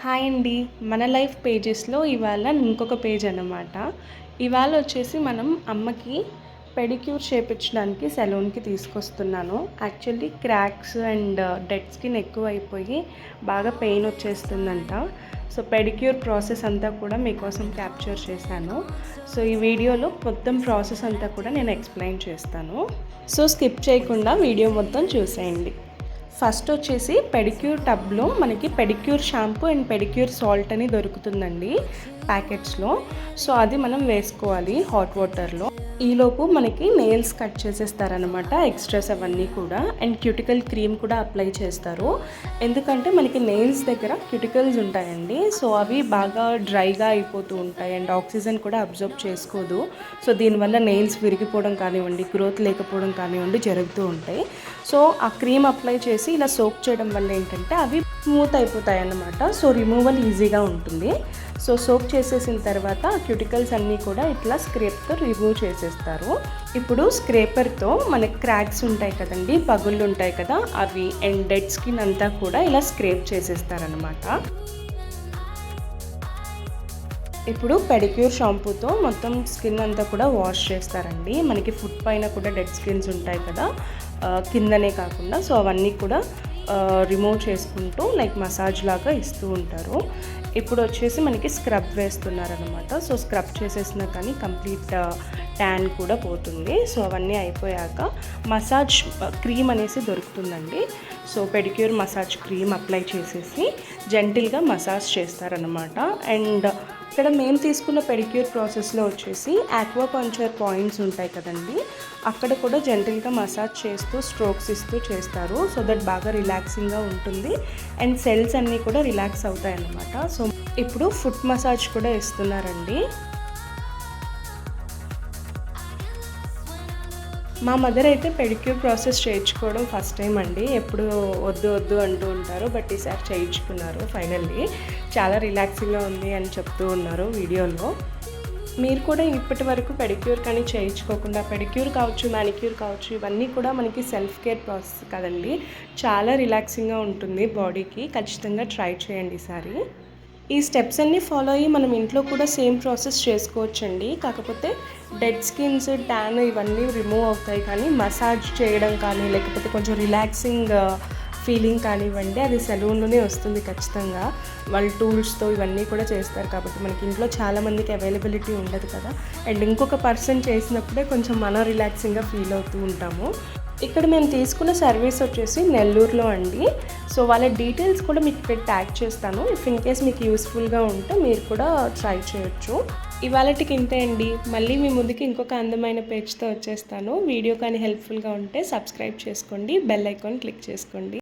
Hi అండి. మన life పేజెస్లో ఇవాళ ఇంకొక పేజ్ అన్నమాట. ఇవాళ వచ్చేసి మనం అమ్మకి పెడిక్యూర్ చేయించడానికి సెలూన్కి తీసుకొస్తున్నాను. Actually cracks and dead skin ఎక్కువైపోయి బాగా పెయిన్ వచ్చేస్తుందంట. సో పెడిక్యూర్ ప్రాసెస్ అంతా కూడా మీకోసం క్యాప్చర్ చేశాను. సో ఈ వీడియోలో మొత్తం ప్రాసెస్ అంతా కూడా నేను ఎక్స్ప్లెయిన్ చేస్తాను. సో స్కిప్ చేయకుండా వీడియో మొత్తం చూసేయండి. ఫస్ట్ వచ్చేసి పెడిక్యూర్ టబ్లో మనకి pedicure shampoo and pedicure salt అని దొరుకుతుందండి ప్యాకెట్స్లో. సో అది మనం వేసుకోవాలి హాట్ వాటర్లో. ఈలోపు మనకి నెయిల్స్ కట్ చేసేస్తారనమాట, ఎక్స్ట్రాస్ అవన్నీ కూడా. అండ్ క్యూటికల్ క్రీమ్ కూడా అప్లై చేస్తారు, ఎందుకంటే మనకి నెయిల్స్ దగ్గర క్యూటికల్స్ ఉంటాయండి. సో అవి బాగా డ్రైగా అయిపోతూ ఉంటాయి అండ్ ఆక్సిజన్ కూడా అబ్జర్వ్ చేసుకోదు. సో దీనివల్ల నెయిల్స్ విరిగిపోవడం కానివ్వండి, గ్రోత్ లేకపోవడం కానివ్వండి జరుగుతూ ఉంటాయి. సో ఆ క్రీమ్ అప్లై చేసి ఇలా సోక్ చేయడం వల్ల ఏంటంటే అవి స్మూత్ అయిపోతాయి అన్నమాట. సో రిమూవల్ ఈజీగా ఉంటుంది. సో సోక్ చేసేసిన తర్వాత క్యూటికల్స్ అన్నీ కూడా ఇట్లా స్క్రేప్తో రిమూవ్ చేసేస్తారు. ఇప్పుడు స్క్రేపర్తో మనకి క్రాక్స్ ఉంటాయి కదండి, పగుళ్ళు ఉంటాయి కదా, అవి అండ్ డెడ్ స్కిన్ అంతా కూడా ఇలా స్క్రేప్ చేసేస్తారనమాట. ఇప్పుడు పెడిక్యూర్ షాంపూతో మొత్తం స్కిన్ అంతా కూడా వాష్ చేస్తారండి. మనకి ఫుట్ పైన కూడా డెడ్ స్కిన్స్ ఉంటాయి కదా, కిందనే కాకుండా. సో అవన్నీ కూడా రిమూవ్ చేసుకుంటూ లైక్ మసాజ్ లాగా ఇస్తూ ఉంటారు. ఇప్పుడు వచ్చేసి మనకి స్క్రబ్ వేస్తున్నారనమాట. సో స్క్రబ్ చేసేసినా కానీ కంప్లీట్ ట్యాన్ కూడా పోతుంది. సో అవన్నీ అయిపోయాక మసాజ్ క్రీమ్ అనేసి దొరుకుతుందండి. So pedicure massage cream apply చేసేసి జెంటిల్గా మసాజ్ చేస్తారనమాట. అండ్ ఇక్కడ మేము తీసుకున్న పెడిక్యూర్ ప్రాసెస్లో వచ్చేసి ఆక్వాపంచర్ పాయింట్స్ ఉంటాయి కదండి, అక్కడ కూడా జెంటిల్గా మసాజ్ చేస్తూ స్ట్రోక్స్ ఇస్తూ చేస్తారు. సో దట్ బాగా రిలాక్సింగ్గా ఉంటుంది అండ్ సెల్స్ అన్నీ కూడా రిలాక్స్ అవుతాయి అన్నమాట. సో ఇప్పుడు ఫుట్ మసాజ్ కూడా ఇస్తున్నారండి. మా మదర్ అయితే పెడిక్యూర్ ప్రాసెస్ చేయించుకోవడం ఫస్ట్ టైం అండి. ఎప్పుడు వద్దు వద్దు అంటూ ఉంటారు, బట్ ఈసారి చేయించుకున్నారు ఫైనల్లీ. చాలా రిలాక్సింగ్గా ఉంది అని చెప్తూ ఉన్నారు వీడియోలో. మీరు కూడా ఇప్పటి వరకు పెడిక్యూర్ కానీ చేయించుకోకుండా, పెడిక్యూర్ కావచ్చు, మ్యానిక్యూర్ కావచ్చు, ఇవన్నీ కూడా మనకి సెల్ఫ్ కేర్ ప్రాసెస్ కదండి. చాలా రిలాక్సింగ్గా ఉంటుంది బాడీకి. ఖచ్చితంగా ట్రై చేయండి ఈసారి. ఈ స్టెప్స్ అన్నీ ఫాలో అయ్యి మనం ఇంట్లో కూడా సేమ్ ప్రాసెస్ చేసుకోవచ్చండి. కాకపోతే డెడ్ స్కిన్స్, ట్యాన్ ఇవన్నీ రిమూవ్ అవుతాయి, కానీ మసాజ్ చేయడం కానీ లేకపోతే కొంచెం రిలాక్సింగ్ ఫీలింగ్ కానివ్వండి, అది సెలూన్లోనే వస్తుంది ఖచ్చితంగా. వాళ్ళు టూల్స్తో ఇవన్నీ కూడా చేస్తారు కాబట్టి మనకి ఇంట్లో చాలామందికి అవైలబిలిటీ ఉండదు కదా. అండ్ ఇంకొక పర్సన్ చేసినప్పుడే కొంచెం మనం రిలాక్సింగ్గా ఫీల్ అవుతూ ఉంటాము. ఇక్కడ మేము తీసుకున్న సర్వీస్ వచ్చేసి నెల్లూరులో అండి. సో వాళ్ళ డీటెయిల్స్ కూడా మీకు ఇక్కడ ట్యాగ్ చేస్తాను. ఇఫ్ ఇన్ కేస్ మీకు యూస్ఫుల్గా ఉంటే మీరు కూడా ట్రై చేయొచ్చు. ఇవాళకి ఇంతే అండి. మళ్ళీ మీ ముందుకి ఇంకొక అందమైన పేజ్తో వచ్చేస్తాను. వీడియో కానీ హెల్ప్ఫుల్గా ఉంటే సబ్స్క్రైబ్ చేసుకోండి, బెల్ ఐకాన్ క్లిక్ చేసుకోండి.